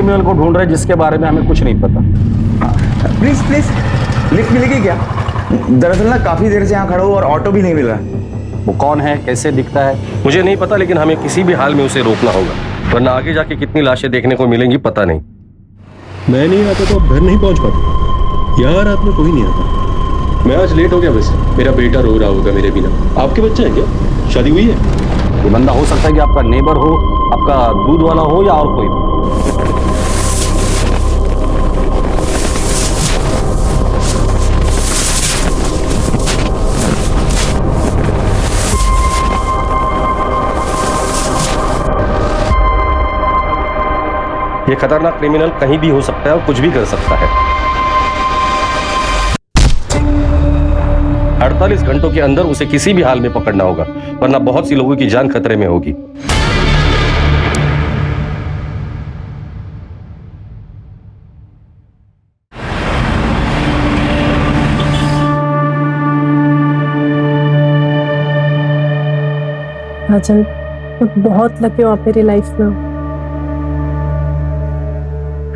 Criminal को ढूंढ रहे जिसके बारे में हमें कुछ नहीं पता। प्लीज प्लीज लिफ्ट मिलेगी क्या? दरअसल ना काफी देर से यहाँ खड़ा हूँ और ऑटो भी नहीं मिल रहा। वो कौन है, कैसे दिखता है? मुझे नहीं पता, लेकिन हमें किसी भी हाल में उसे रोकना होगा, वरना आगे जाके कितनी लाशें देखने को मिलेंगी पता नहीं। मैं नहीं आता तो आप घर नहीं पहुंच पाते। यहाँ रात में कोई नहीं आता। मैं आज लेट हो गया वैसे। मेरा बेटा रो रहा होगा मेरे बिना। आपके बच्चे हैं क्या? शादी हुई है? ये बंदा हो सकता है कि आपका नेबर हो, आपका दूध वाला हो या और कोई भी। ये खतरनाक क्रिमिनल कहीं भी हो सकता है और कुछ भी कर सकता है। 48 घंटों के अंदर उसे किसी भी हाल में पकड़ना होगा, वरना बहुत सी लोगों की जान खतरे में होगी। राजन, मैं बहुत लकी हूँ आप मेरी लाइफ में हो।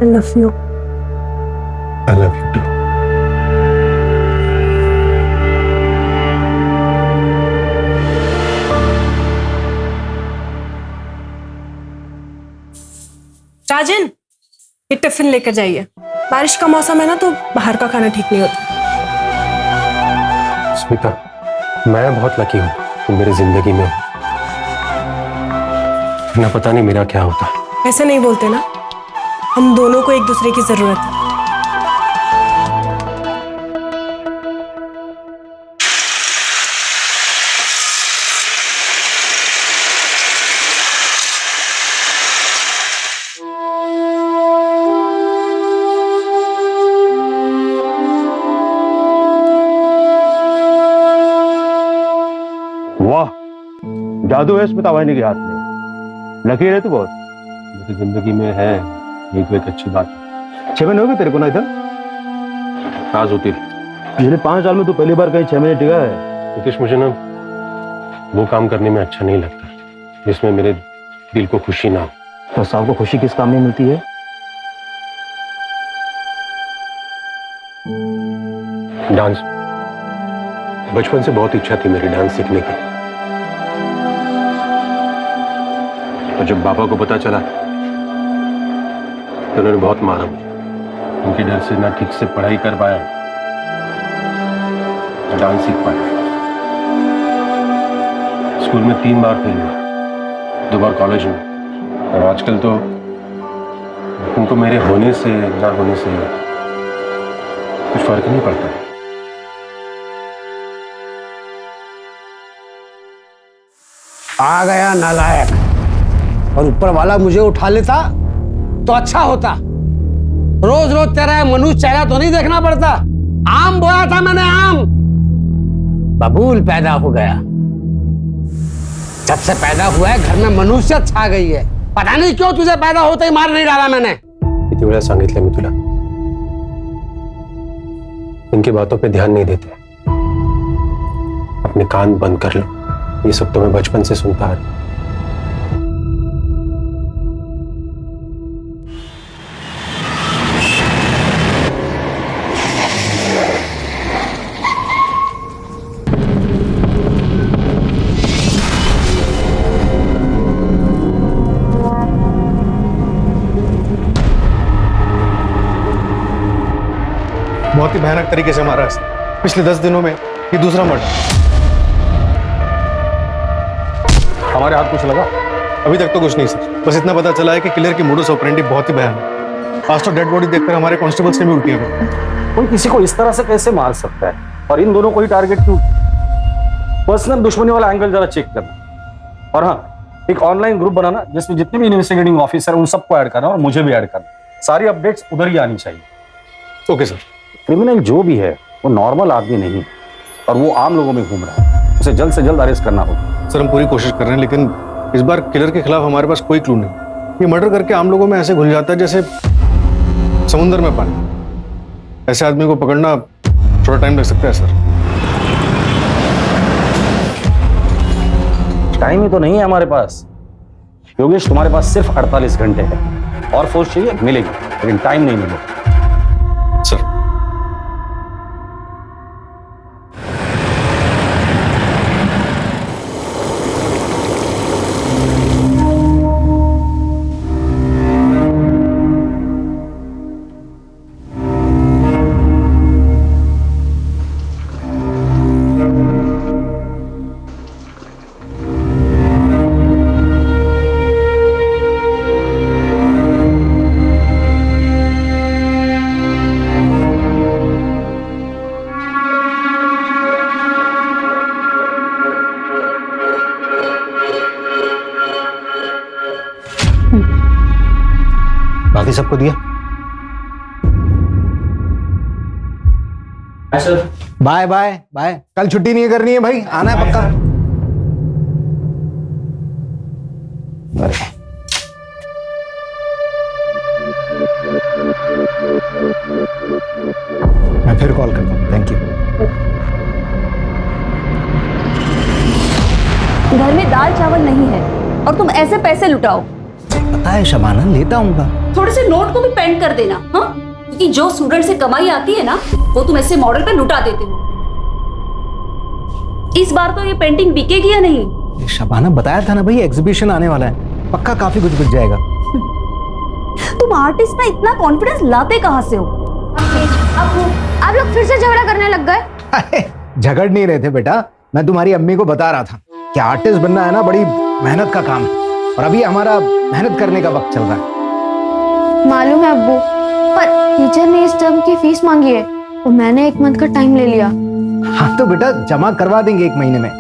I love you. I love you too. राजन, ये टिफिन लेकर जाइए। बारिश का मौसम है ना, तो बाहर का खाना ठीक नहीं होता। स्मिता, मैं बहुत लकी हूँ तुम मेरी जिंदगी में। ना पता नहीं मेरा क्या होता। ऐसे नहीं बोलते ना, हम दोनों को एक दूसरे की जरूरत है। वाह, जादू है स्मिता वाहिनी के हाथ में। लकीर है तू बहुत। मेरी जिंदगी में है, ये तो एक अच्छी बात है। 6 महीने हो गए तेरे को ना इधर? राज होती पिछले 5 साल में तू पहली बार कहीं 6 महीने टिका है। नितीश, मुझे ना वो काम करने में अच्छा नहीं लगता जिसमें मेरे दिल को खुशी ना हो। तो साहब को खुशी किस काम में मिलती है? डांस। बचपन से बहुत इच्छा थी मेरी डांस सीखने की, और जब पापा को पता चला तो उन्होंने बहुत मारा मुझे। उनके डर से ना ठीक से पढ़ाई कर पाया, ना डांस सीख पाया। स्कूल में 3 बार फेल हुआ, 2 बार कॉलेज में, और आजकल तो उनको मेरे होने से ना होने से कुछ फर्क नहीं पड़ता। आ गया नालायक। और ऊपर वाला मुझे उठा लेता तो अच्छा होता। रोज रोज तेरा मनुष्य चेहरा तो नहीं देखना पड़ता। आम बोया था मैंने, आम बबूल पैदा हो गया। जब से पैदा हुआ है घर में मनुष्य छा गई है। पता नहीं क्यों तुझे पैदा होते ही मार नहीं डाला मैंने। किती वेळा सांगितलं मी तुला, इनकी बातों पे ध्यान नहीं देते। अपने कान बंद कर लो, ये सब तो मैं बचपन से सुनता आ रहा हूं। बहुत ही भयानक तरीके से मारा है। पिछले 10 दिनों में ये दूसरा मर्डर। हमारे हाथ कुछ लगा? अभी तक तो कुछ नहीं सर, बस इतना पता चला है कि किलर की मोडस ऑपरेंडी बहुत ही भयानक है। आज तो डेड बॉडी देखकर हमारे कांस्टेबल्स ने भी उल्टियां की। कोई किसी को इस तरह से कैसे मार सकता है, और इन दोनों को ही टारगेट क्यों? पर्सनल दुश्मनी वाला एंगल जरा चेक करना। और हाँ, एक ऑनलाइन ग्रुप बनाना जिसमें जितने भी इन्वेस्टिगेटिंग ऑफिसर उन सबको ऐड करना और मुझे भी ऐड करना। सारी अपडेट्स उधर ही आनी चाहिए। Okay sir. क्रिमिनल जो भी है वो नॉर्मल आदमी नहीं, और वो आम लोगों में घूम रहा है। उसे जल्द से जल्द अरेस्ट करना होगा। सर हम पूरी कोशिश कर रहे हैं, लेकिन इस बार किलर के खिलाफ हमारे पास कोई क्लू नहीं। ये मर्डर करके आम लोगों में ऐसे घुल जाता है जैसे समुद्र में पानी। ऐसे आदमी को पकड़ना थोड़ा टाइम लग सकता है सर। टाइम ही तो नहीं है हमारे पास। योगेश, तुम्हारे पास सिर्फ 48 घंटे है। और फोर्स चाहिए मिलेगी, लेकिन टाइम नहीं मिलेगा। सर बाकी सबको दिया? बाय बाय बाय, कल छुट्टी नहीं करनी है भाई, आना है पक्का। मैं फिर कॉल करता हूँ, थैंक यू। घर में दाल चावल नहीं है और तुम ऐसे पैसे लुटाओ। पता है शबाना, लेता हूँ। थोड़े से नोट को भी पेंड कर देना, हाँ? क्योंकि जो स्टूडेंट से कमाई आती है ना, वो तुम ऐसे मॉडल पे लुटा देते हो। इस बार तो ये पेंटिंग बिकेगी या नहीं? शबाना बताया था ना भाई, एग्जीबिशन आने वाला है, पक्का काफी कुछ बिक जाएगा। तुम आर्टिस्ट में इतना कॉन्फिडेंस लाते कहाँ से हो? आप लोग फिर से झगड़ा करने लग गए। झगड़ नहीं रहे थे बेटा, मैं तुम्हारी अम्मी को बता रहा था कि आर्टिस्ट बनना है ना, बड़ी मेहनत का काम है, और अभी हमारा मेहनत करने का वक्त चल रहा है। मालूम है अब्बू, पर टीचर ने इस टर्म की फीस मांगी है और मैंने 1 मंथ का टाइम ले लिया। हाँ तो बेटा जमा करवा देंगे 1 महीने में।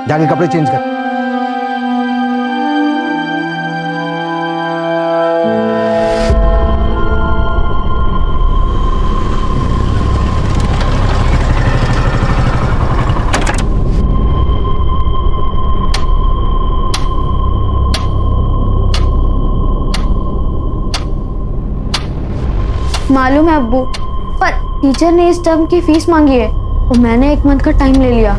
जाके कपड़े चेंज कर। मालूम है अब्बू, पर टीचर ने इस टर्म की फीस मांगी है और मैंने 1 मंथ का टाइम ले लिया।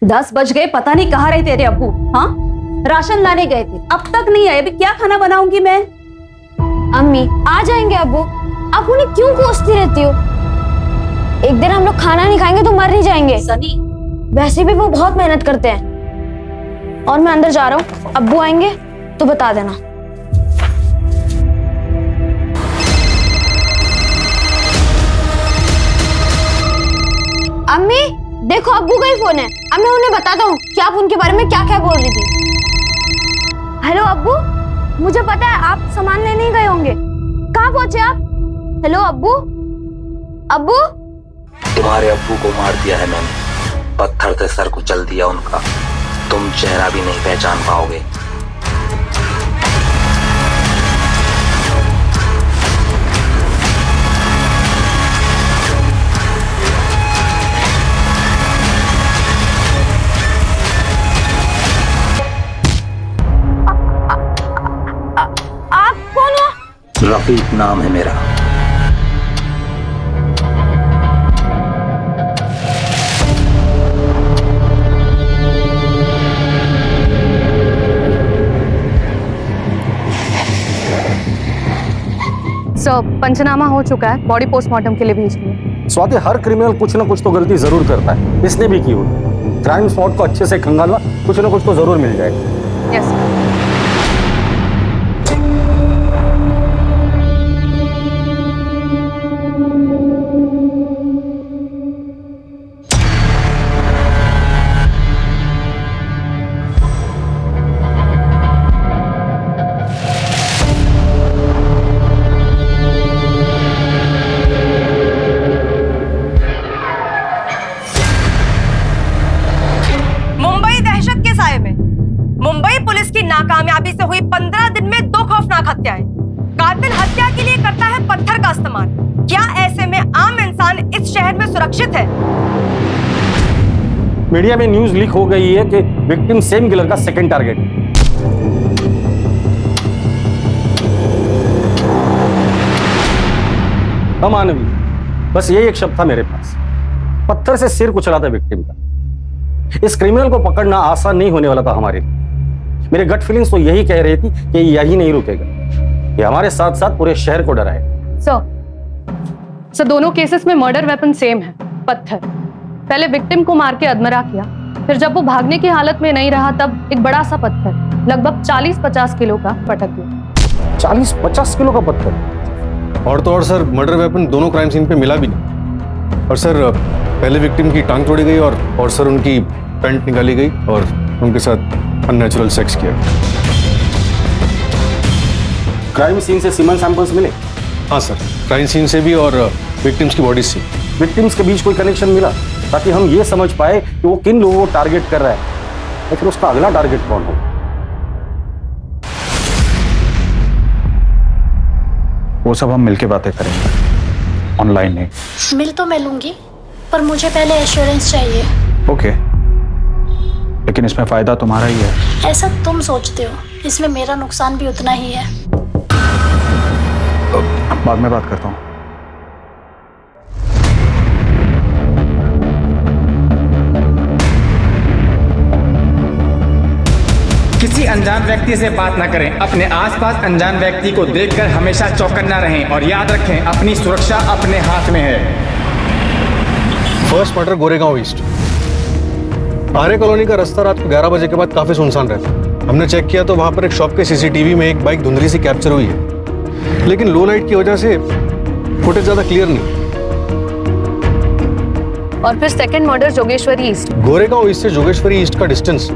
दस बज गए, पता नहीं कहाँ रहे तेरे अब्बू। हाँ, राशन लाने गए थे, अब तक नहीं आए। अभी क्या खाना बनाऊंगी मैं? अम्मी आ जाएंगे अब्बू, आप उन्हें क्यों कोसती रहती हो? एक दिन हम लोग खाना नहीं खाएंगे तो मर नहीं जाएंगे। सनी, वैसे भी वो बहुत मेहनत करते हैं। और मैं अंदर जा रहा हूँ, अब्बू आएंगे तो बता देना। अम्मी देखो, अब्बू का ही फोन है, अब मैं उन्हें बताता हूँ कि आप उनके बारे में क्या क्या बोल रही थी। हेलो अब्बू, मुझे पता है आप सामान लेने ही गए होंगे, कहाँ पहुंचे आप? हेलो अब्बू, अब्बू? तुम्हारे अब्बू को मार दिया है मैंने, पत्थर से सर कुचल दिया उनका, तुम चेहरा भी नहीं पहचान पाओगे। रफीक नाम है मेरा। पंचनामा हो चुका है, बॉडी पोस्टमार्टम के लिए भेज दिए। स्वाति, हर क्रिमिनल कुछ ना कुछ तो गलती जरूर करता है, इसने भी की होगी। क्राइम स्पॉट को अच्छे से खंगालना, कुछ ना कुछ तो जरूर मिल जाएगा। यस। सुरक्षित है। मीडिया में न्यूज लीक हो गई है कि विक्टिम सेम किलर का सेकंड टारगेट है। अमानवीय, बस यही एक शब्द था मेरे पास। पत्थर से सिर कुचला था विक्टिम का। इस क्रिमिनल को पकड़ना आसान नहीं होने वाला था हमारे लिए। मेरे गट फीलिंग्स तो यही कह रही थी कि यही नहीं रुकेगा, ये हमारे साथ साथ पूरे शहर को डराएगा। सर दोनों केसेस में मर्डर वेपन सेम है, पत्थर। पहले विक्टिम को मार के अधमरा किया, फिर जब वो भागने की हालत में नहीं रहा तब एक बड़ा सा पत्थर लगभग 40-50 किलो का पटक दिया। 40-50 किलो का पत्थर? और तो और सर, मर्डर वेपन दोनों क्राइम सीन पे मिला भी नहीं। और सर पहले विक्टिम की टांग तोड़ी गई और सर उनकी पैंट निकाली गई और उनके साथ अननेचुरल सेक्स किया। क्राइम सीन से सीमन सैंपल्स मिले? हाँ सर, क्राइम सीन से भी और विक्टिम्स की बॉडी से। विक्टिम्स के बीच कोई कनेक्शन मिला ताकि हम ये समझ पाए कि वो किन लोगों को टारगेट कर रहा है या फिर उसका अगला टारगेट कौन हो? वो सब हम मिलके बातें करेंगे, ऑनलाइन नहीं। मिल तो मैं लूंगी, पर मुझे पहले एश्योरेंस चाहिए। ओके, लेकिन इसमें फायदा तुम्हारा ही है। ऐसा तुम सोचते हो, इसमें मेरा नुकसान भी उतना ही है। बाद में बात करता हूँ। किसी अनजान व्यक्ति से बात ना करें। अपने आसपास अनजान व्यक्ति को देखकर हमेशा चौकन्ना रहें और याद रखें, अपनी सुरक्षा अपने हाथ में है। First murder Goregaon east. Arya colony का रास्ता रात को 11 बजे के बाद काफी सुनसान रहता है। हमने चेक किया तो वहां पर एक शॉप के सीसीटीवी में एक बाइक धुंधली सी कैप्चर हुई है, लेकिन लो लाइट की वजह से फुटेज ज्यादा क्लियर नहीं। और फिर second murder Jogeshwari east. Goregaon east से जोगेश्वरी ईस्ट का डिस्टेंस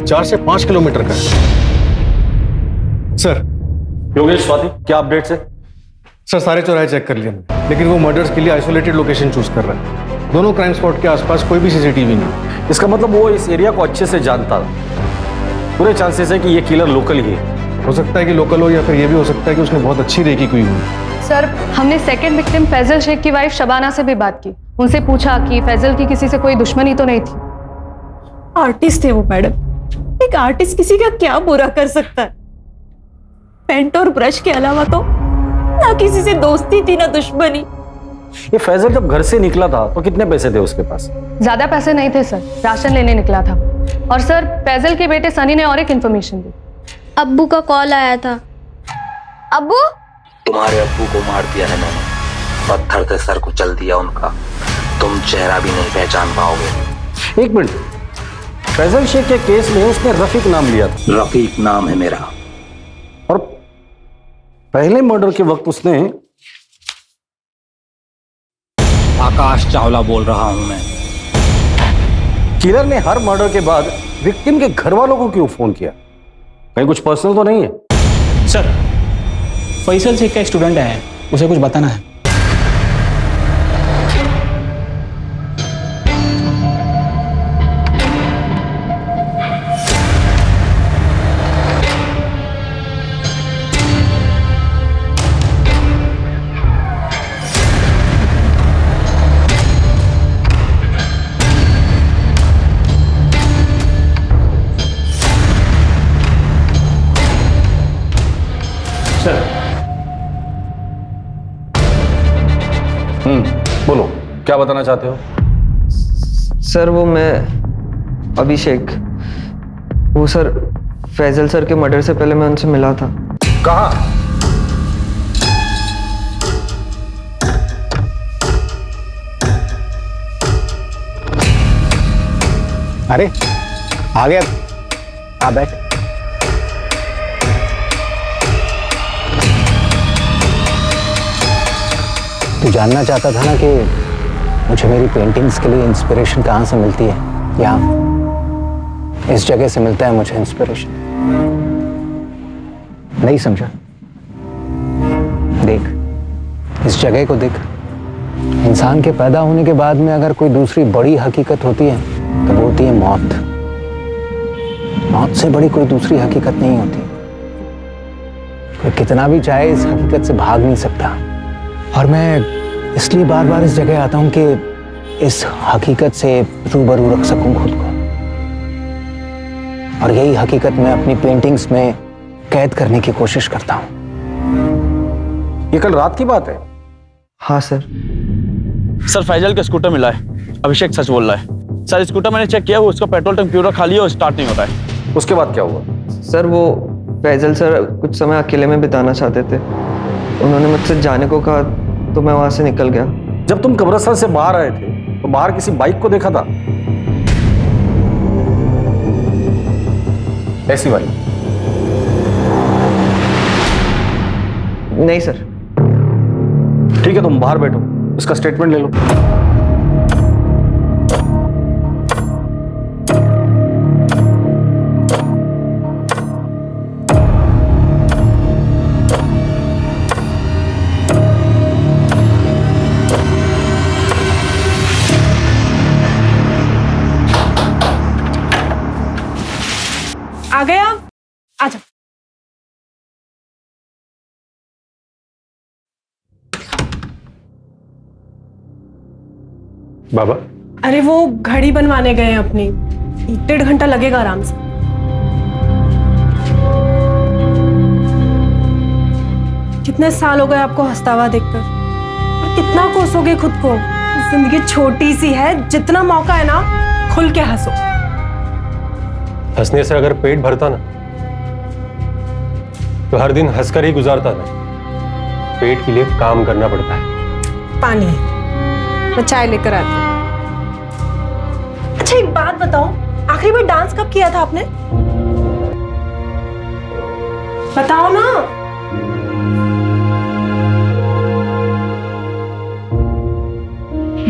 4 से 5 किलोमीटर का है। सर योगेश, स्वाति, क्या अपडेट्स है? सर सारे चौराहे चेक कर लिए हमने, लेकिन वो मर्डर्स के लिए आइसोलेटेड लोकेशन चूज कर रहा है। दोनों क्राइम स्पॉट के आसपास कोई भी सीसीटीवी नहीं। इसका मतलब वो इस एरिया को अच्छे से जानता था। पूरे चांसेस है कि ये किलर लोकल ही है। हो सकता है कि लोकल हो या फिर ये भी हो सकता है कि उसने बहुत अच्छी रेकी की हुई। सर हमने सेकंड विक्टिम फैजल शेख की वाइफ शबाना से भी बात की। उनसे पूछा कि फैजल की किसी से कोई दुश्मनी तो नहीं थी। आर्टिस्ट थे वो मैडम। एक आर्टिस्ट किसी का क्या बुरा कर सकता है? पेंट और ब्रश के अलावा तो ना किसी से दोस्ती थी ना दुश्मनी। ये फैजल जब घर से निकला था तो कितने पैसे थे उसके पास? ज्यादा पैसे नहीं थे सर, राशन लेने निकला था। और सर फैजल के बेटे सनी ने और एक इन्फॉर्मेशन दी। अब्बू का कॉल आया था। अब्बू? तुम्हारे अब्बू को मार दिया है मैंने, पत्थर से सर कुचल दिया उनका। तुम चेहरा भी नहीं पहचान पाओगे। एक मिनट, फैजल शेख के केस में उसने रफीक नाम लिया था। रफीक नाम है मेरा। और पहले मर्डर के वक्त उसने आकाश चावला बोल रहा हूं मैं। किलर ने हर मर्डर के बाद विक्टिम के घर वालों को क्यों फोन किया? कहीं कुछ पर्सनल तो नहीं है? सर फैसल शेख का स्टूडेंट है, उसे कुछ बताना है। बोलो, क्या बताना चाहते हो? सर वो मैं अभिषेक, वो सर फैजल सर के मर्डर से पहले मैं उनसे मिला था। कहाँ? अरे आ गया, आ बैठ। तू जानना चाहता था ना कि मुझे मेरी पेंटिंग्स के लिए इंस्पिरेशन कहाँ से मिलती है? यहाँ इस जगह से मिलता है मुझे इंस्पिरेशन। नहीं समझा? देख इस जगह को देख। इंसान के पैदा होने के बाद में अगर कोई दूसरी बड़ी हकीकत होती है तो वो होती है मौत। मौत से बड़ी कोई दूसरी हकीकत नहीं होती। कोई कितना भी चाहे इस हकीकत से भाग नहीं सकता। और मैं इसलिए बार बार इस जगह आता हूं कि इस हकीकत से रूबरू रख सकूं खुद को, और यही हकीकत मैं अपनी पेंटिंग्स में कैद करने की कोशिश करता हूं। ये कल रात की बात है? हाँ सर। सर फैजल का स्कूटर मिला है, अभिषेक सच बोल रहा है। सर स्कूटर मैंने चेक किया, उसका पेट्रोल टैंक पूरा खाली है और स्टार्ट नहीं होता है। उसके बाद क्या हुआ? सर वो फैजल सर कुछ समय अकेले में बिताना चाहते थे, उन्होंने मुझसे जाने को कहा तो मैं वहां से निकल गया। जब तुम कब्रिस्तान से बाहर आए थे तो बाहर किसी बाइक को देखा था? ऐसी बाइक? नहीं सर। ठीक है, तुम बाहर बैठो, इसका स्टेटमेंट ले लो। आ गया? आजा। बाबा, अरे वो घड़ी बनवाने गए हैं अपनी, 1-1.5 घंटा लगेगा आराम से। कितने साल हो गए आपको हंसता हुआ देखकर, और कितना कोसोगे खुद को? जिंदगी छोटी सी है, जितना मौका है ना खुल के हंसो। हंसने से अगर पेट भरता ना तो हर दिन हंसकर ही गुजारता ना। पेट के लिए काम करना पड़ता है। पानी, मैं चाय लेकर आती हूँ। अच्छा एक बात बताओ, आखिरी बार डांस कब किया था आपने? बताओ ना।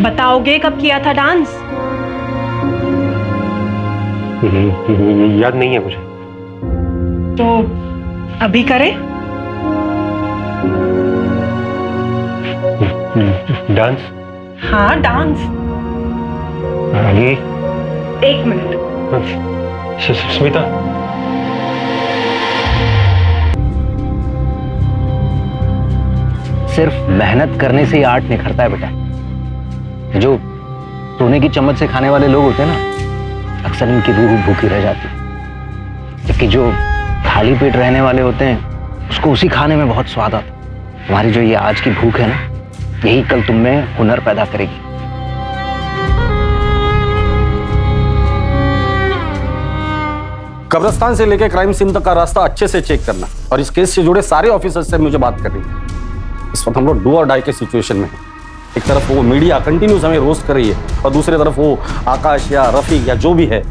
बताओगे कब किया था डांस? याद नहीं है मुझे। तो अभी करें? डांस? हाँ डांस। ये 1 मिनट। स्मिता, सिर्फ मेहनत करने से ही आर्ट निखरता है बेटा। जो सोने की चम्मच से खाने वाले लोग होते हैं ना, अक्सर इनकी रूह भूखी रह जाती है, जबकि जो खाली पेट रहने वाले होते हैं उसको उसी खाने में बहुत स्वाद आता है। तुम्हारी जो ये आज की भूख है ना, यही कल तुम में हुनर पैदा करेगी। कब्रिस्तान से लेकर क्राइम सीन तक का रास्ता अच्छे से चेक करना, और इस केस से जुड़े सारे ऑफिसर्स से मुझे बात करनी है। इस वक्त हम लोग डू और डाई के सिचुएशन में हैं। एक तरफ वो मीडिया कंटिन्यूस हमें रोस्ट कर रही है, और दूसरी तरफ वो आकाश या रफीक या जो भी है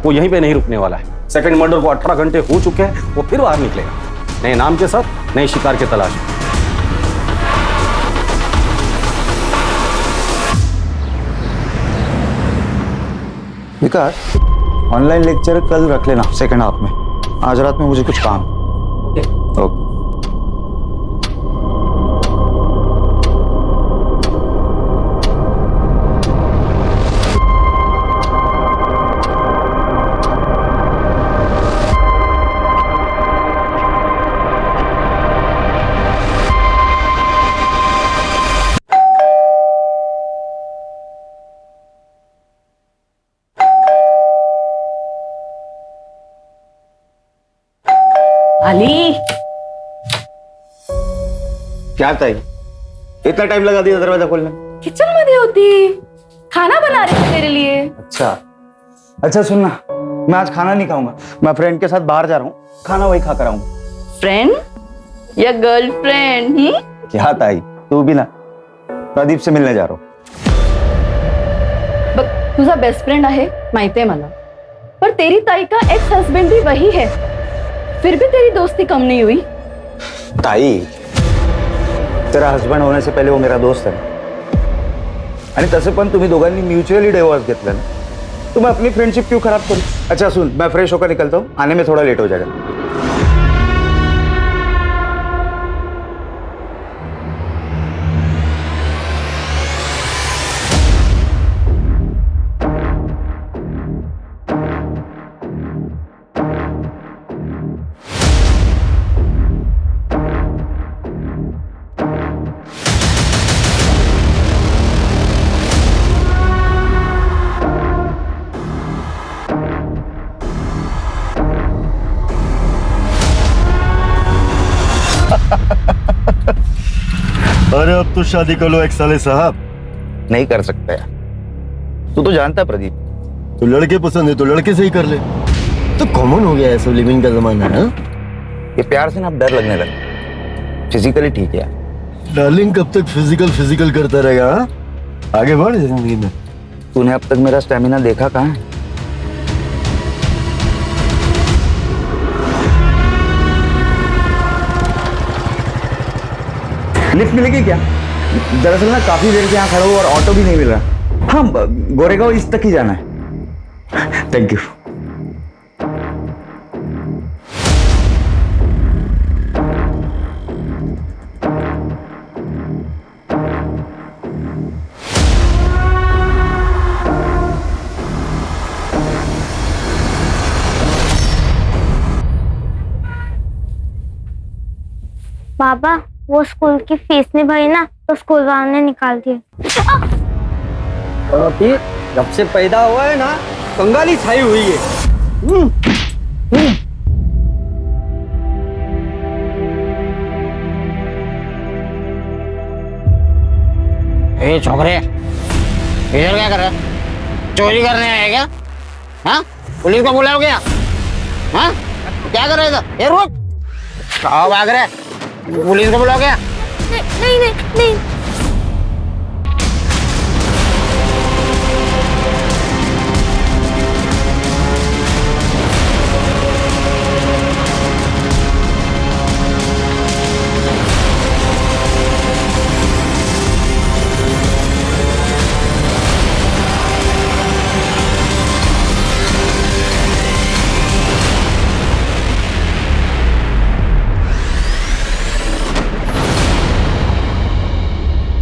वो यहीं पे नहीं रुकने वाला है। सेकंड मर्डर को 18 घंटे हो चुके हैं, वो फिर बाहर निकलेगा नए नाम के साथ, नए शिकार की तलाश में। विकास, ऑनलाइन लेक्चर कल रख लेना सेकंड हाफ में। आज रात में मुझे कुछ काम। ओके। अली, क्या ताई, इतना टाइम लगा दिया दरवाजा खोलने? किचन में नहीं होती, खाना बना रही हूँ तेरे लिए। अच्छा सुनना, मैं आज खाना नहीं खाऊंगा। मैं फ्रेंड के साथ बाहर जा रहा हूँ, खाना वही खा कर आऊंगा। फ्रेंड या गर्लफ्रेंड? क्या ताई, तू भी ना प्रदीप से मिलने जा रहा हूँ। बघ, तुझा बेस्ट फ्रेंड आहे माहिती आहे मला, पर तेरी ताई का एक्स हस्बैंड भी वही है, फिर भी तेरी दोस्ती कम नहीं हुई। ताई, तेरा हस्बंड होने से पहले वो मेरा दोस्त है, आणि तसे पण तुम्ही दोघांनी म्युच्युअली डिवोर्स घेतला ना, तो मैं अपनी फ्रेंडशिप क्यों खराब करूं? अच्छा सुन, मैं फ्रेश होकर निकलता हूँ, आने में थोड़ा लेट हो जाएगा। अरे अब तो शादी कर लो एक साले साहब। नहीं कर सकता यार, तू तो जानता है प्रदीप। तो लड़के पसंद है तो लड़के से ही कर ले। तो कॉमन हो गया है सब लिविंग का जमाना है। ये प्यार से ना अब डर लगने लगा। फिजिकली ठीक है यार। डार्लिंग कब तक फिजिकल करता रहेगा? हाँ? आगे बढ़ जिंदगी में। तूने अब तक मेरा स्टेमिना देखा कहाँ है? लिफ्ट मिलेगी क्या? दरअसल ना काफी देर से यहाँ खड़ा हूँ और ऑटो भी नहीं मिल रहा। हाँ, गोरेगांव ईस्ट तक ही जाना है। Thank you. पापा, वो स्कूल की फीस नहीं भरी ना, तो स्कूल वालों ने निकाल दिया। जब से पैदा हुआ है ना, कंगाली छाई हुई है। ए छोकरे, इधर क्या कर रहे हो? चोरी करने आए क्या? हाँ, पुलिस को बुलाओ क्या? हाँ, क्या कर रहे हो? ये रुक, कहाँ भाग रहे? पुलिस को बुलाओ क्या? नहीं नहीं नहीं।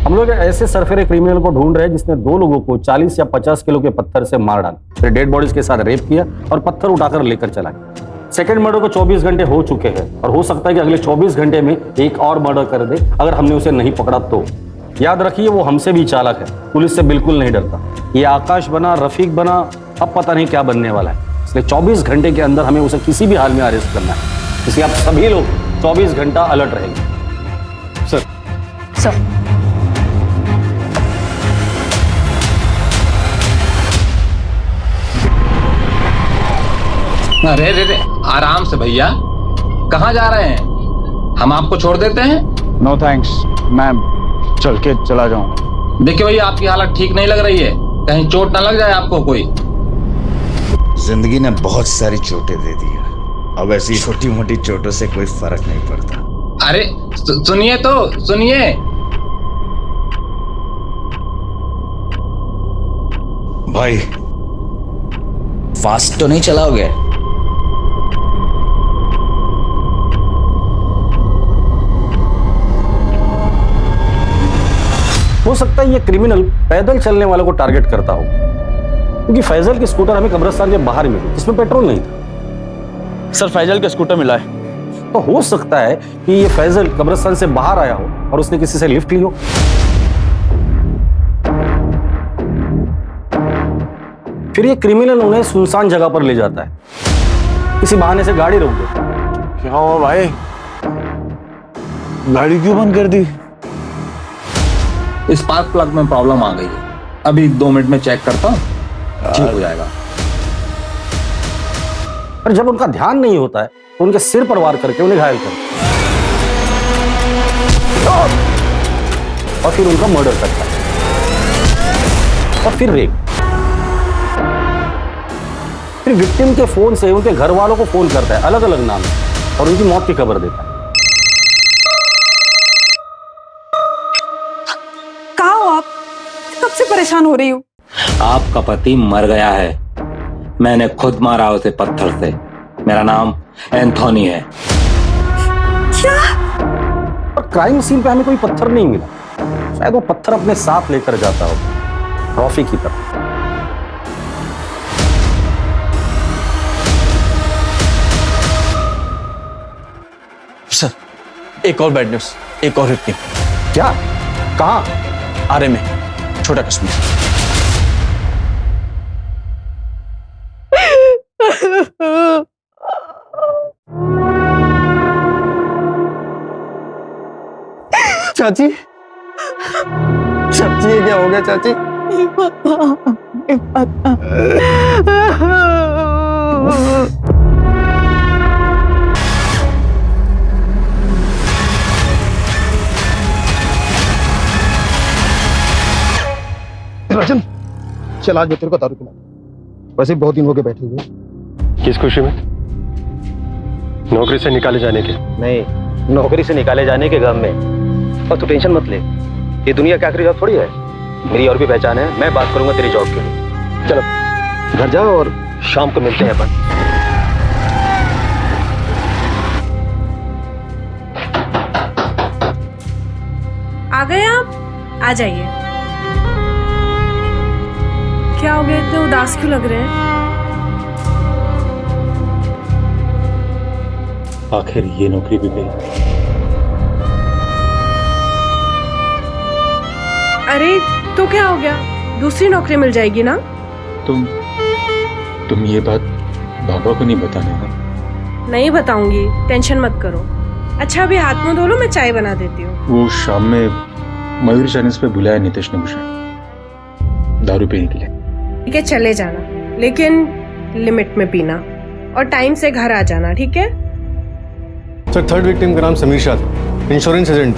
हम लोग ऐसे सरफेरे क्रिमिनल को ढूंढ रहे हैं जिसने 2 लोगों को 40 या 50 किलो के पत्थर से मार डाला, फिर डेड बॉडीज के साथ रेप किया और पत्थर उठाकर लेकर चला गया। सेकंड मर्डर को 24 घंटे हो चुके हैं और हो सकता है कि अगले 24 घंटे में एक और मर्डर कर दे अगर हमने उसे नहीं पकड़ा तो। याद रखिए, वो हमसे भी चालाक है, पुलिस से बिल्कुल नहीं डरता। ये आकाश बना, रफीक बना, अब पता नहीं क्या बनने वाला है। इसलिए 24 घंटे के अंदर हमें उसे किसी भी हाल में अरेस्ट करना है। इसलिए आप सभी लोग 24 घंटा अलर्ट रहेंगे। सर अरे रे रे, आराम से भैया, कहाँ जा रहे हैं? हम आपको छोड़ देते हैं? नो थैंक्स, मैं चल के चला जाऊँ। देखिए भैया, आपकी हालत ठीक नहीं लग रही है, कहीं चोट ना लग जाए आपको कोई। जिंदगी ने बहुत सारी चोटें दे दी है, अब ऐसी छोटी मोटी चोटों से कोई फर्क नहीं पड़ता। अरे सुनिए तो सुनिए। भाई, फास्ट तो नहीं चलाओगे? हो सकता है ये क्रिमिनल पैदल चलने वालों को टारगेट करता हो, क्योंकि फैजल की स्कूटर हमें कब्रिस्तान के बाहर मिली जिसमें पेट्रोल नहीं था। सर, फैजल का स्कूटर मिला है। तो हो सकता है कि ये फैजल कब्रिस्तान से बाहर आया हो और उसने किसी से लिफ्ट ली हो। फिर ये क्रिमिनल उन्हें सुनसान जगह पर ले जाता है, किसी बहाने से गाड़ी रोक देता है। क्या हुआ भाई? गाड़ी क्यों बंद कर दी? स्पार्क प्लग में प्रॉब्लम आ गई है, अभी 2 मिनट में चेक करता हूँ, ठीक हो जाएगा। पर जब उनका ध्यान नहीं होता है तो उनके सिर पर वार करके उन्हें घायल करता है और फिर उनका मर्डर करता है और फिर रेप। फिर विक्टिम के फोन से उनके घर वालों को फोन करता है अलग अलग नाम से और उनकी मौत की खबर देता है। कहाँ हो आप? कब से परेशान हो रही हूँ। आपका पति मर गया है, मैंने खुद मारा उसे पत्थर से। मेरा नाम एंथोनी है। क्या? और क्राइम सीन पे हमें कोई पत्थर नहीं मिला, शायद वो पत्थर अपने साथ लेकर जाता हो ट्रॉफी की तरह। सर, एक और बैड न्यूज, एक और विक्टिम। क्या? कहाँ? आरे में, छोटा कश्मीर। चाची, चाची ये क्या हो गया चाची? राजन चल आज मैं तेरे को दारू पिला, वैसे बहुत दिन हो गए बैठे हुए। किस खुशी में? नौकरी से निकाले जाने के? नहीं, नौकरी से निकाले जाने के गम में। और तू टेंशन मत ले, ये दुनिया क्या आखिरी जॉब थोड़ी है। मेरी और भी पहचान है, मैं बात करूंगा तेरी जॉब के लिए। चलो घर जाओ और शाम को मिलते हैं अपन। आ गए आप? आ जाइए। क्या हो गया, इतने उदास क्यों लग रहे हैं? आखिर ये नौकरी भी गई। अरे तो क्या हो गया, दूसरी नौकरी मिल जाएगी ना। तुम ये बात बाबा को नहीं बताने ना? नहीं बताऊंगी, टेंशन मत करो। अच्छा अभी हाथ मुंह धो लो, मैं चाय बना देती हूँ। वो शाम में मयूर चैनल्स पे बुलाया नीतीश ने मुझे दारू पीने के लिए। ठीक है चले जाना, लेकिन लिमिट में पीना और टाइम से घर आ जाना, ठीक है? सर थर्ड विक्टिम का नाम समीर शाह था, इंश्योरेंस एजेंट।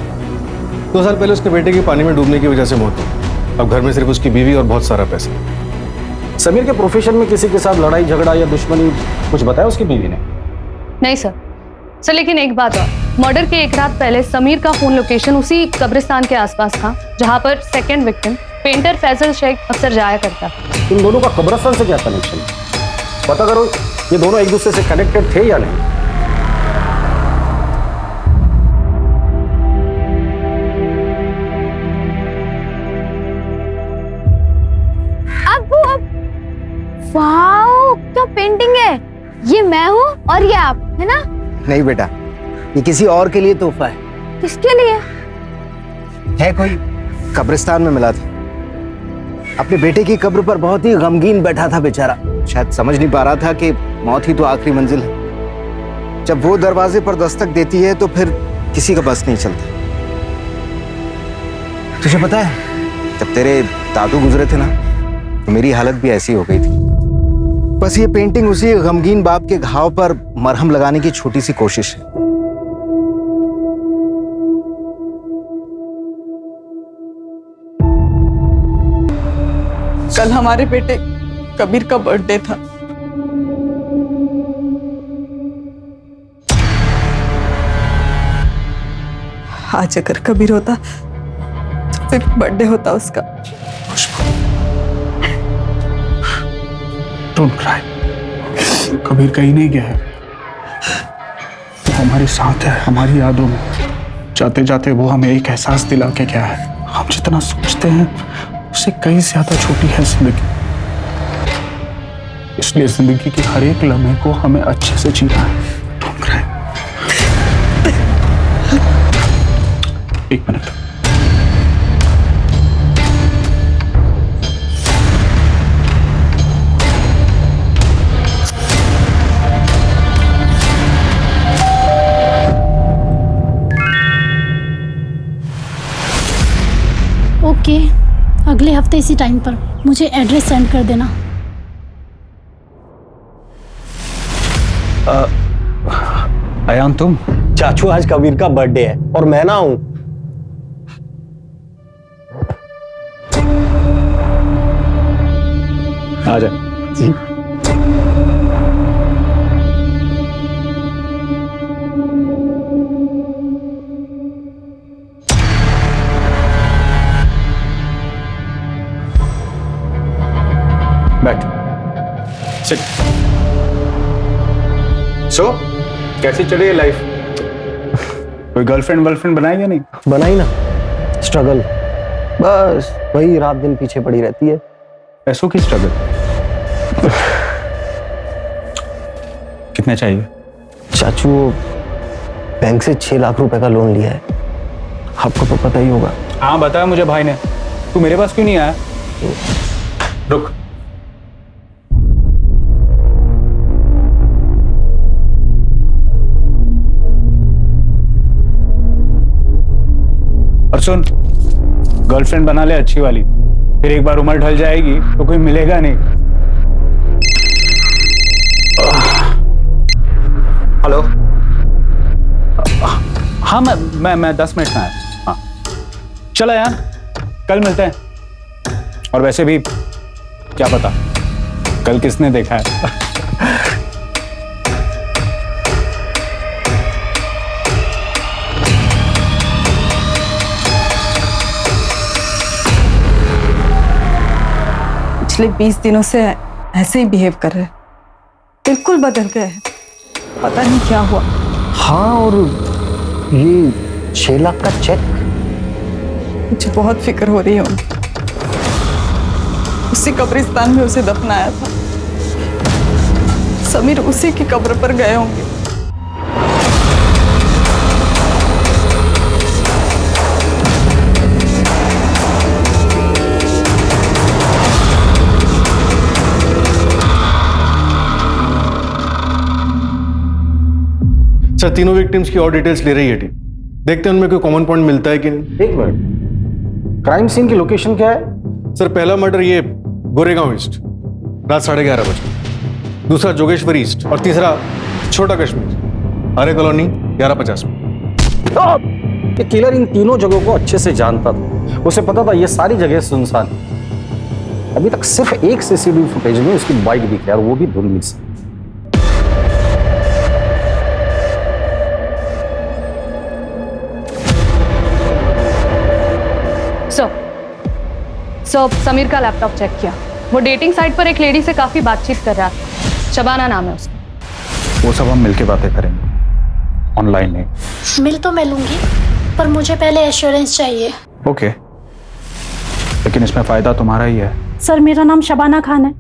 2 साल पहले उसके बेटे की पानी में डूबने की वजह से मौत हुई। अब घर में सिर्फ उसकी बीवी और बहुत सारा पैसा। समीर के प्रोफेशन में किसी के साथ लड़ाई झगड़ा या दुश्मनी कुछ बताया उसकी बीवी ने? नहीं सर, लेकिन एक बात और, मर्डर के एक रात पहले समीर का फोन लोकेशन उसी कब्रिस्तान के आसपास था जहां पर second victim painter Faisal Shaikh अक्सर जाया करता था। इन दोनों का कब्रिस्तान से क्या कनेक्शन है? पता करो ये दोनों एक दूसरे से कनेक्टेड थे या नहीं। वाओ क्या पेंटिंग है, ये मैं हूँ और ये आप, है ना? नहीं बेटा, ये किसी और के लिए तोहफा है। किसके लिए है? कोई कब्रिस्तान में मिला था। अपने बेटे की कब्र पर बहुत ही गमगीन बैठा था बेचारा। शायद समझ नहीं पा रहा था कि मौत ही तो आखिरी मंजिल है। जब वो दरवाजे पर दस्तक देती है तो फिर किसी का बस नहीं चलता। तुझे पता है जब तेरे दादू गुजरे थे ना, तो मेरी हालत भी ऐसी हो गई थी। बस ये पेंटिंग उसी गमगीन बाप के घाव पर मरहम लगाने की छोटी सी कोशिश है। कल हमारे बेटे कबीर का बर्थडे था। आज अगर कबीर होता तो फिर बर्थडे होता उसका। डोंट क्राई, कबीर कहीं नहीं गया है, वो हमारे साथ है, हमारी यादों में। जाते जाते वो हमें एक एहसास दिला के गया है, हम जितना सोचते हैं उससे कहीं ज्यादा छोटी है जिंदगी। इसलिए जिंदगी के हर एक लम्हे को हमें अच्छे से जीना है। Don't cry. एक मिनट। ओके, अगले हफ्ते इसी टाइम पर मुझे एड्रेस सेंड कर देना। अयान तुम? चाचू आज कबीर का बर्थडे है और मैं ना हूं। आ जा जी। बैठ, सिट। सो कैसी चल रही है लाइफ? कोई गर्लफ्रेंड वर्लफ्रेंड बनाई या नहीं? बनाई ना, स्ट्रगल, बस वही रात दिन पीछे पड़ी रहती है। पैसों की स्ट्रगल? कितने चाहिए? चाचू बैंक से 6 लाख रुपए का लोन लिया है, आपको तो पता ही होगा। हाँ बताया मुझे भाई ने। तू मेरे पास क्यों नहीं आया? रुक, और सुन, गर्लफ्रेंड बना ले अच्छी वाली, फिर एक बार उम्र ढल जाएगी तो कोई मिलेगा नहीं। हेलो, हाँ मैं 10 मिनट में आया। हाँ चलो यार, कल मिलते हैं। और वैसे भी क्या पता कल किसने देखा है। पिछले 20 दिनों से ऐसे ही बिहेव कर रहे हैं, बिल्कुल बदल गए हैं, पता नहीं क्या हुआ। हाँ, और ये 6 लाख का चेक, मुझे बहुत फिक्र हो रही है उनकी। उसी कब्रिस्तान में उसे दफनाया था, समीर उसी की कब्र पर गए होंगे। सर तीनों विक्टिम्स की और डिटेल्स ले रही है टीम, देखते हैं उनमें कोई कॉमन पॉइंट मिलता है कि नहीं। एक मिनट, क्राइम सीन की लोकेशन क्या है? सर पहला मर्डर ये गोरेगांव ईस्ट, रात 11:30 बजे। दूसरा जोगेश्वरी ईस्ट और तीसरा छोटा कश्मीर, आर्य कॉलोनी 11:50 में। ये किलर इन तीनों जगहों को अच्छे से जानता था, उसे पता था ये सारी जगह सुनसान है। अभी तक सिर्फ एक सीसीटीवी फुटेज में उसकी बाइक दिखी, और वो भी धुंधली से। सो समीर का लैपटॉप चेक किया, वो डेटिंग साइट पर एक लेडी से काफी बातचीत कर रहा था, शबाना नाम है उसका। वो सब हम मिलके बातें करेंगे, ऑनलाइन नहीं। मिल तो मैं लूंगी, पर मुझे पहले एश्योरेंस चाहिए। ओके, लेकिन इसमें फायदा तुम्हारा ही है। सर मेरा नाम शबाना खान है,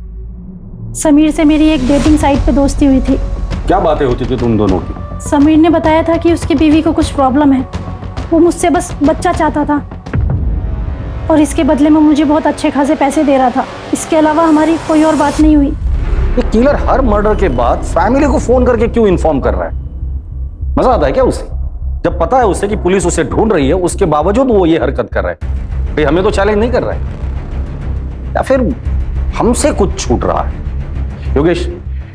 समीर से मेरी एक डेटिंग साइट पे दोस्ती हुई थी। क्या बातें होती थी तुम दोनों की? समीर ने बताया था कि उसकी बीवी को कुछ प्रॉब्लम है, वो मुझसे बस बच्चा चाहता था और इसके बदले में मुझे बहुत अच्छे खासे पैसे दे रहा था। इसके अलावा हमारी कोई और बात नहीं हुई। ये किलर हर मर्डर के बाद फैमिली को फोन करके क्यों इन्फॉर्म कर रहा है? मजा आता है क्या उसे? जब पता है उसे कि पुलिस उसे ढूंढ रही है, उसके बावजूद वो ये हरकत कर रहा है। भाई हमें तो चैलेंज नहीं कर रहा है, या फिर हमसे कुछ छूट रहा है? योगेश,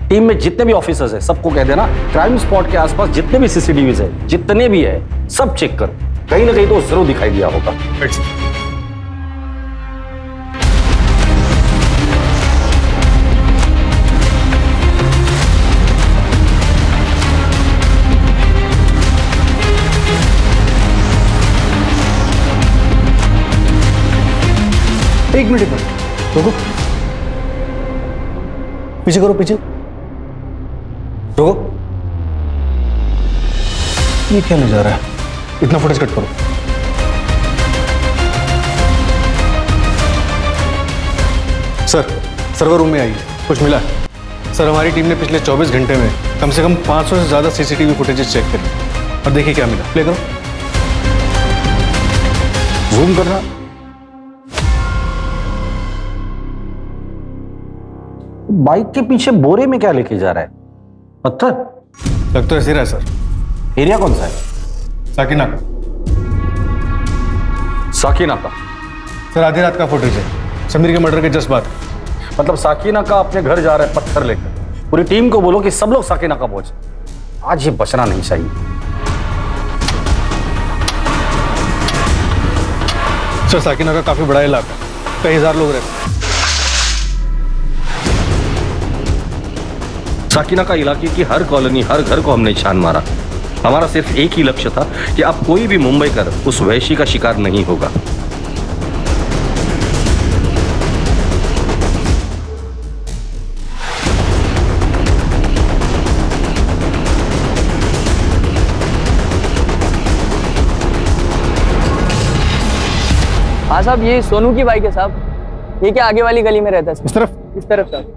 टीम में जितने भी ऑफिसर्स हैं सबको कह देना, क्राइम स्पॉट के आसपास जितने भी सीसीटीवीज है, जितने भी है, सब चेक कर, कहीं ना कहीं तो जरूर दिखाई दिया होगा। एक मिनट रुको, पीछे करो, पीछे रुको। ये क्या नजारा है? इतना फुटेज कट करो। सर सर्वर रूम में आइए, कुछ मिला? सर हमारी टीम ने पिछले 24 घंटे में कम से कम 500 से ज्यादा सीसीटीवी फुटेजेस चेक करी, और देखिए क्या मिला। प्ले करो, जूम करना। बाइक के पीछे बोरे में क्या लेके जा रहा है? पत्थर? लग तो ऐसे रहा है सर। एरिया कौन सा है? साकिना का। साकिना का? सर आधी रात का फुटेज है, समीर के मर्डर के जस्ट बाद। मतलब साकिना का अपने घर जा रहा है पत्थर लेकर। पूरी टीम को बोलो कि सब लोग साकिना का पहुंचे, आज ये बचना नहीं चाहिए। सर साकिना का काफी बड़ा इलाका, कई हजार लोग रहते हैं। साकिना का इलाके की हर कॉलोनी, हर घर को हमने छान मारा। हमारा सिर्फ एक ही लक्ष्य था कि अब कोई भी मुंबई कर उस वैशी का शिकार नहीं होगा। हाँ साहब, ये सोनू की बाइक है साहब। ये क्या आगे वाली गली में रहता है? इस तरफ? इस तरफ साहब।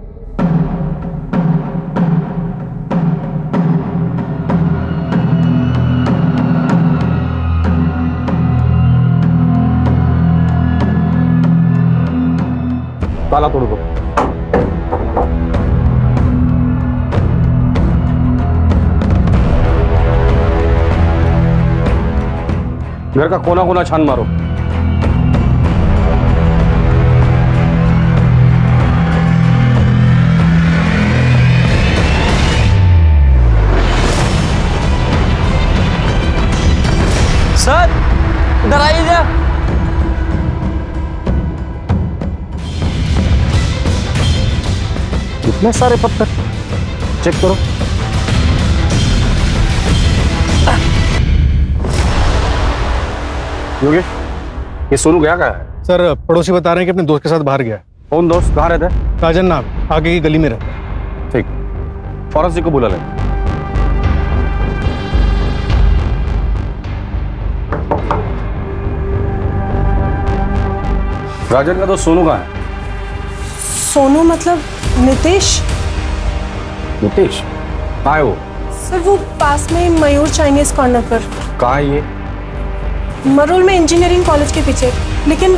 ताला तोड़ दो। घर का कोना कोना छान मारो। सर इधर आइए जा। इतने सारे पत्थर, चेक करो। योगेश, ये सोनू गया कहाँ है? सर पड़ोसी बता रहे हैं कि अपने दोस्त के साथ बाहर गया है। कौन दोस्त, कहाँ रहता है? राजन नाम, आगे की गली में रहता है। ठीक, फॉरेंसिक को बुला ले। राजन का दोस्त सोनू कहाँ है? सोनू मतलब नितेश? नितेश कहाँ है वो? सर वो पास में मयूर चाइनीज कॉर्नर पर। कहाँ है ये? मरोल में इंजीनियरिंग कॉलेज के पीछे। लेकिन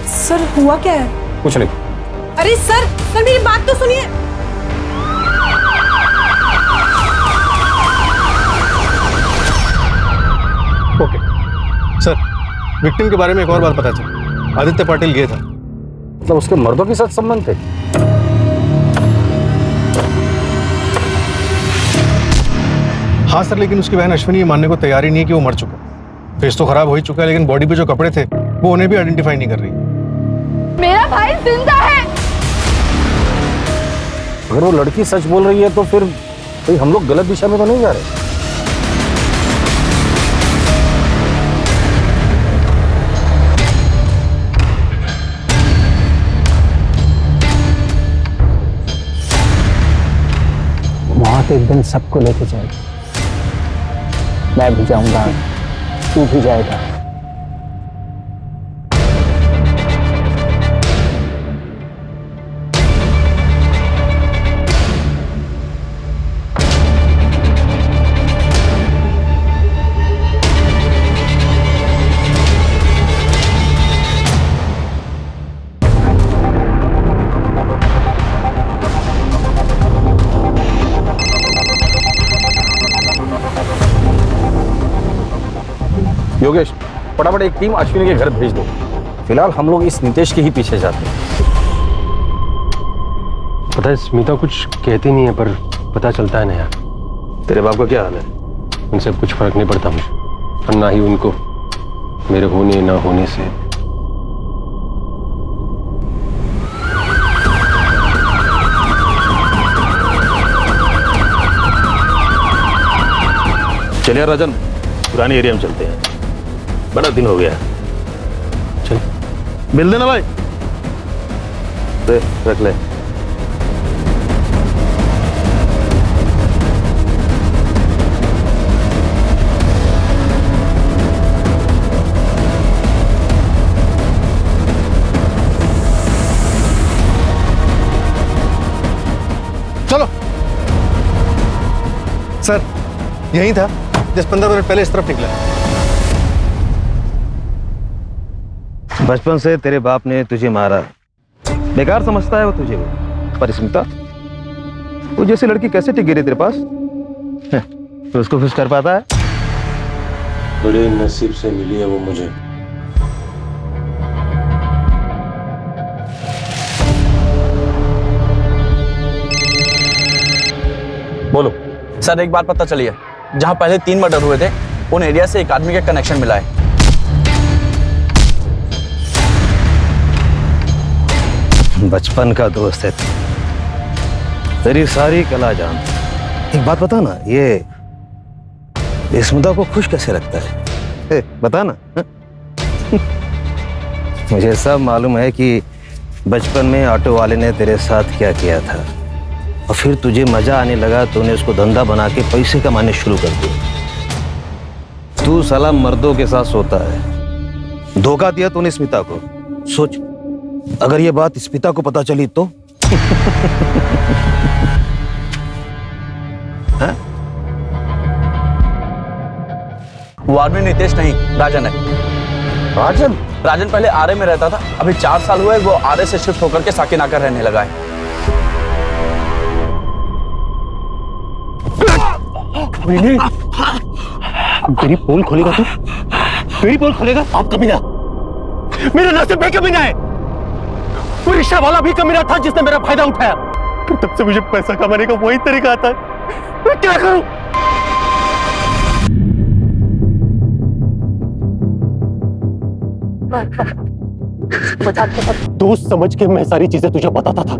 सर हुआ क्या है? कुछ नहीं। अरे सर मेरी बात तो सुनिए। ओके सर, विक्टिम के बारे में एक और बात पता चली। आदित्य पाटिल गया था। मतलब उसके मर्दों के साथ संबंध थे? हाँ सर, लेकिन उसकी बहन अश्विनी ये मानने को तैयार ही नहीं है कि वो मर चुका। फेस तो खराब हो ही चुका है, लेकिन बॉडी पे जो कपड़े थे वो उन्हें भी आइडेंटिफाई नहीं कर रही। मेरा भाई जिंदा है। अगर वो लड़की सच बोल रही है तो फिर भाई हम लोग गलत दिशा में तो नहीं जा रहे? मौत एक दिन सबको लेके जाएगी। मैं भी जाऊंगा, तू भी जाएगा। योगेश, फटाफट एक टीम अश्विनी के घर भेज दो। फिलहाल हम लोग इस नितेश के ही पीछे जाते हैं। पता है स्मिता कुछ कहती नहीं है, पर पता चलता है ना यार। तेरे बाप का क्या हाल है? उनसे कुछ फर्क नहीं पड़ता मुझे, और ना ही उनको मेरे होने ना होने से। चलिए राजन, पुराने एरिया में चलते हैं, बड़ा दिन हो गया। चल मिल देना भाई। दे रख ले। चलो सर, यही था 10-15 मिनट पहले इस तरफ निकला। बचपन से तेरे बाप ने तुझे मारा, बेकार समझता है वो तुझे। पर स्मिता, वो जैसी लड़की कैसे टिक गई तेरे पास? तो उसको खुश कर पाता है? बड़े नसीब से मिली है वो मुझे। बोलो सर, एक बात पता चली है, जहां पहले 3 मर्डर हुए थे उन एरिया से एक आदमी का कनेक्शन मिला है। बचपन का दोस्त है, तेरी सारी कला जान। एक बात बता ना, ये स्मिता को खुश कैसे रखता है? बता ना। मुझे सब मालूम है कि बचपन में ऑटो वाले ने तेरे साथ क्या किया था, और फिर तुझे मजा आने लगा तो उन्हें उसको धंधा बना के पैसे कमाने शुरू कर दिए। तू साला मर्दों के साथ सोता है, धोखा दिया तूने स्मिता को। सोच, अगर ये बात स्मिता को पता चली तो? वो आदमी नितेश नहीं, राजन है। राजन? राजन पहले आरे में रहता था, अभी 4 साल हुए वो आरे से शिफ्ट होकर के साकिनाका रहने लगा है। तेरी पोल खोलेगा तू? तेरी पोल खोलेगा? आप कमीना, मेरे नसीब में कमीना है। वो रिक्शा वाला भी कमीना था जिसने मेरा फायदा उठाया। तब से मुझे पैसा कमाने का वही तरीका आता है। मैं क्या करूं? दोस्त समझ के मैं सारी चीजें तुझे बताता था,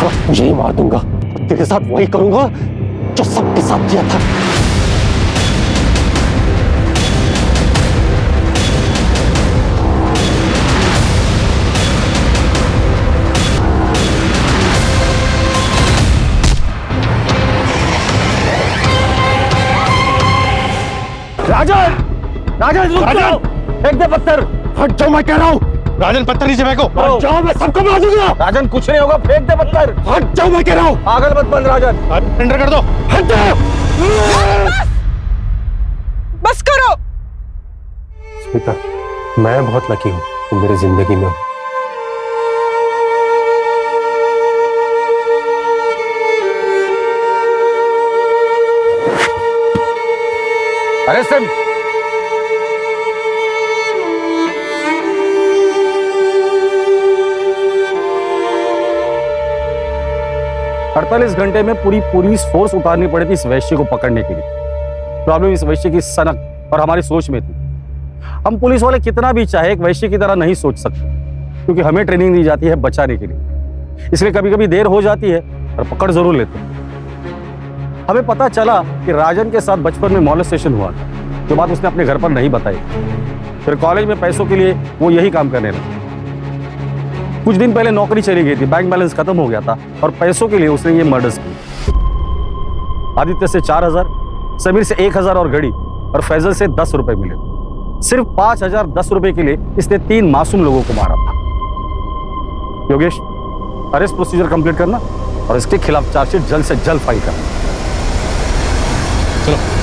और तुझे ही मार दूंगा, तेरे साथ वही करूंगा जो सबके साथ किया था। राजन, राजन रुक जाओ, फेंक दे पत्थर। हट जाओ मैं कह रहा हूँ। राजन पत्थर नीचे फेंको। हट जाओ, मैं सबको मार दूंगा। राजन कुछ नहीं होगा, फेंक दे पत्थर। हट जाओ मैं कह रहा हूँ। पागल मत बन राजन। सरेंडर कर दो। हट जाओ। बस करो। स्मिता, मैं बहुत लकी हूँ तुम मेरी जिंदगी में हो। अरे सिम, 48 घंटे में पूरी पुलिस फोर्स उतारनी पड़ी थी इस वैश्य को पकड़ने के लिए। प्रॉब्लम इस वैश्य की सनक और हमारी सोच में थी। हम पुलिस वाले कितना भी चाहे एक वैश्य की तरह नहीं सोच सकते, क्योंकि हमें ट्रेनिंग दी जाती है बचाने के लिए। इसलिए कभी कभी देर हो जाती है और पकड़ जरूर लेते हैं। हमें पता चला कि राजन के साथ बचपन में मॉलेस्टेशन हुआ था, जो बात उसने अपने घर पर नहीं बताई। फिर कॉलेज में पैसों के लिए वो यही काम करने लगा। कुछ दिन पहले नौकरी चली गई थी, बैंक बैलेंस खत्म हो गया था और पैसों के लिए उसने ये मर्डर्स किए। आदित्य से 4000, समीर से 1000 और घड़ी, और फैजल से 10 रुपए मिले। सिर्फ 5010 रुपए के लिए इसने 3 मासूम लोगों को मारा था। योगेश, अरेस्ट प्रोसीजर कंप्लीट करना और इसके खिलाफ चार्जशीट जल्द से जल्द फाइल करना। चलो।